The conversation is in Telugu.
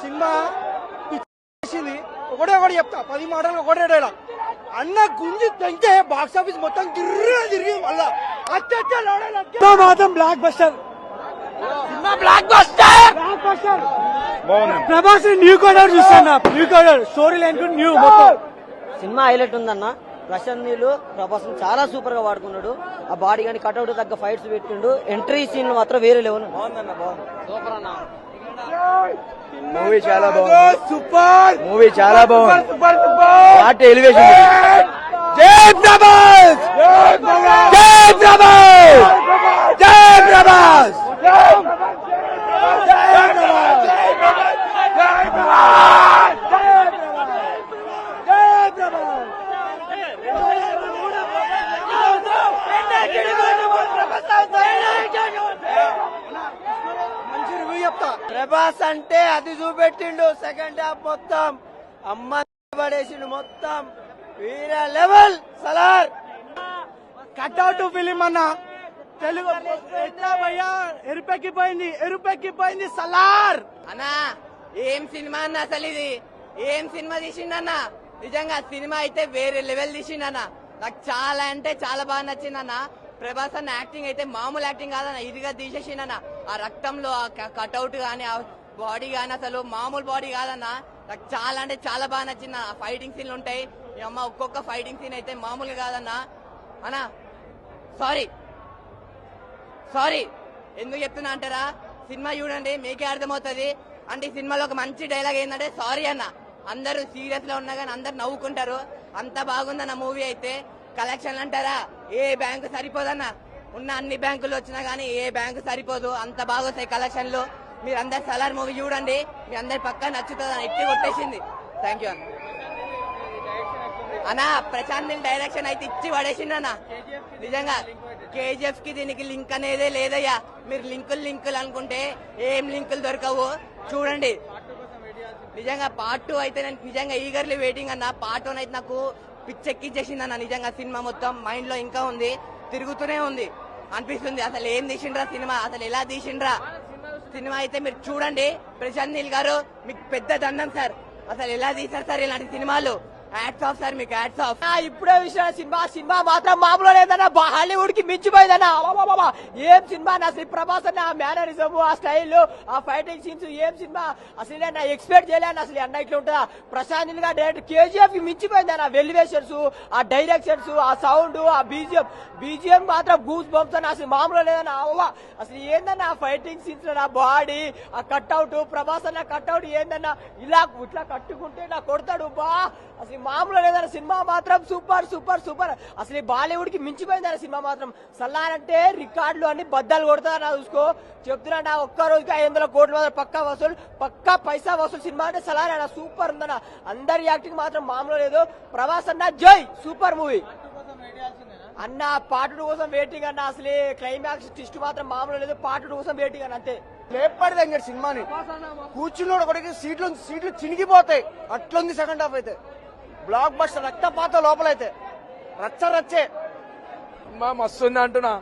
సినిమా పిచ్చింది. ఒకటే చెప్తా, 10 మాటలు ఒకటే డైలాగ్. అన్న గుంజి తంటే బాక్స్ ఆఫీస్ మొత్తం తిరిగి మళ్ళా మాత్రం blockbuster. Blockbuster. Prabhas new colour చూస్తున్నా, new colour story line new మొత్తం. సినిమా హైలైట్ ఉందన్న. ప్రశాంత్ నీళ్ళు ప్రభాస్ చాలా సూపర్ గా వాడుకున్నాడు. ఆ బాడీ గాని కట్అవుట్ తగ్గ ఫైట్స్ పెట్టిండు. ఎంట్రీ సీన్ మాత్రం వేరే లెవెల్. బాగుందన్న, బాగుంది. సూపర్ అన్న. మూవీ చాలా బాగుంది. సూపర్ మూవీ, చాలా బాగుంది. Super super elevation. జై ప్రభాస్, జై ప్రభాస్, జై ప్రభాస్. మంచి రివ్యూ చెప్తా. ప్రభాస్ అంటే అది చూపెట్టిండు. సెకండ్ హాఫ్ మొత్తం అమ్మ పడేసిండు. మొత్తం వీర లెవెల్. సలార్ కట్అవుట్ ఫిలిం అన్న. తెలుగు ఎట్లా భయ్యా, ఎరుపెక్కిపోయింది సలార్ అన్నా. ఏం సినిమా అన్న అసలు ఇది? ఏం సినిమా తీసిండన్న? నిజంగా సినిమా అయితే వేరే లెవెల్ తీసిండన్న. నాకు చాలా అంటే చాలా బాగా నచ్చిందన్న. ప్రభాస్ అన్న యాక్టింగ్ అయితే మామూలు యాక్టింగ్ కాదన్న, ఇదిగా తీసేసిండన్న. ఆ రక్తంలో ఆ కట్అవుట్ గానీ, ఆ బాడీ గానీ అసలు మామూలు బాడీ కాదన్న. నాకు చాలా అంటే చాలా బాగా నచ్చింది. ఆ ఫైటింగ్ సీన్లు ఉంటాయి. మీ అమ్మ ఒక్కొక్క ఫైటింగ్ సీన్ అయితే మామూలుగా కాదన్న. అన్నా సారీ ఎందుకు చెప్తున్నా అంటారా? సినిమా చూడండి, మీకే అర్థమవుతుంది. అంటే ఈ సినిమాలో ఒక మంచి డైలాగ్ ఏంటంటే సారీ అన్న. అందరూ సీరియస్ లో ఉన్నా కానీ అందరు నవ్వుకుంటారు. అంత బాగుందన్న మూవీ అయితే. కలెక్షన్ అంటారా, ఏ బ్యాంకు సరిపోదన్న. ఉన్న అన్ని బ్యాంకులు వచ్చినా గానీ ఏ బ్యాంకు సరిపోదు. అంత బాగొస్తాయి కలెక్షన్లు. మీరు అందరు సలార్ మూవీ చూడండి, మీ అందరి పక్కా నచ్చుతుంది అన్న. ఇట్టి కొట్టేసింది. థ్యాంక్ యూ అన్న. ప్రశాంత్ నీల్ డైరెక్షన్ అయితే ఇచ్చి పడేసిండు అన్న. నిజంగా కేజీఎఫ్ కి దీనికి లింక్ అనేదే లేదయ్యా. మీరు లింకులు అనుకుంటే ఏం లింకులు దొరకవు. చూడండి. నిజంగా పార్ట్ 2 అయితే నేను నిజంగా ఈగర్లీ వెయిటింగ్ అన్న. పార్ట్ 1 అయితే నాకు పిచ్చెక్కిచ్చేసింది అన్న. నిజంగా సినిమా మొత్తం మైండ్ లో ఇంకా ఉంది, తిరుగుతూనే ఉంది అనిపిస్తుంది. అసలు ఏం తీసిండ్రా సినిమా, అసలు ఎలా తీసిండ్రా సినిమా అయితే మీరు చూడండి. ప్రశాంత్ నీల్ గారు మీకు పెద్ద దండం సార్. అసలు ఎలా తీశారు సార్ ఇలాంటి సినిమాలు? హ్యాట్స్ ఆఫ్ సార్, మీకు హ్యాట్స్ ఆఫ్. ఇప్పుడే విషయం సినిమా మాత్రం మామూలు లేదన్న. హాలీవుడ్ కి మించిపోయిందన్న. ఏం సినిమా అసలు. ప్రభాస్ అన్న ఆ మేనరిజం, ఆ స్టైల్, ఆ ఫైటింగ్ సీన్స్, ఏం సినిమా అసలు. నేను ఎక్స్పెక్ట్ చేయలేను అసలు అన్న ఇట్లా ఉంటుందా. ప్రశాంత్ నీల్ గారు డైరెక్ట్ కేజీఎఫ్ మించిపోయిందన్న. వెలివేషన్స్, ఆ డైరెక్షన్స్, ఆ సౌండ్, ఆ బీజిఎం మాత్రం గూస్ బంప్స్ అన్న. అసలు మామూలు లేదన్న. అసలు ఏందన్న ఆ ఫైటింగ్ సీన్స్, ఆ బాడీ, ఆ కట్అవుట్, ప్రభాస్ అన్న కట్అవుట్ ఏందన్న. ఇట్లా కట్టుకుంటే నా కొడతాడు బా. అసలు మామూలు లేదన్న. సినిమా మాత్రం సూపర్ సూపర్ సూపర్. అసలు బాలీవుడ్ కి మించిపోయిందన్న సినిమా మాత్రం. సల్లారంటే రికార్డులు అన్ని బద్దలు కొడతారన్న. చూసుకో చెప్తున్నా, ఒక్క రోజుకి 500 కోట్ల పక్కా వసూలు, పక్కా పైసా వసూలు సినిమా అంటే సలార్ అన్న. సూపర్ ఉందన్న. అందరి యాక్టింగ్ మాత్రం మామూలు లేదు. ప్రభాస్ అన్న జై, సూపర్ మూవీ అన్న. పార్ట్ 2 కోసం వెయిటింగ్ అన్న. అసలు క్లైమాక్స్ ట్విస్ట్ మాత్రం మామూలు లేదు. పార్ట్ 2 కోసం వెయిటింగ్ అన్న. అంతే లేపడితే ఇంకా సినిమాని కూర్చున్నాడు ఒకటికి సీట్లు చినిగిపోతాయి. అట్లుంది సెకండ్ హాఫ్ అయితే. బ్లాక్ బస్టర్ రక్తపాత లోపలైతే రచ్చే. మస్తు ఉంది అంటున్నా.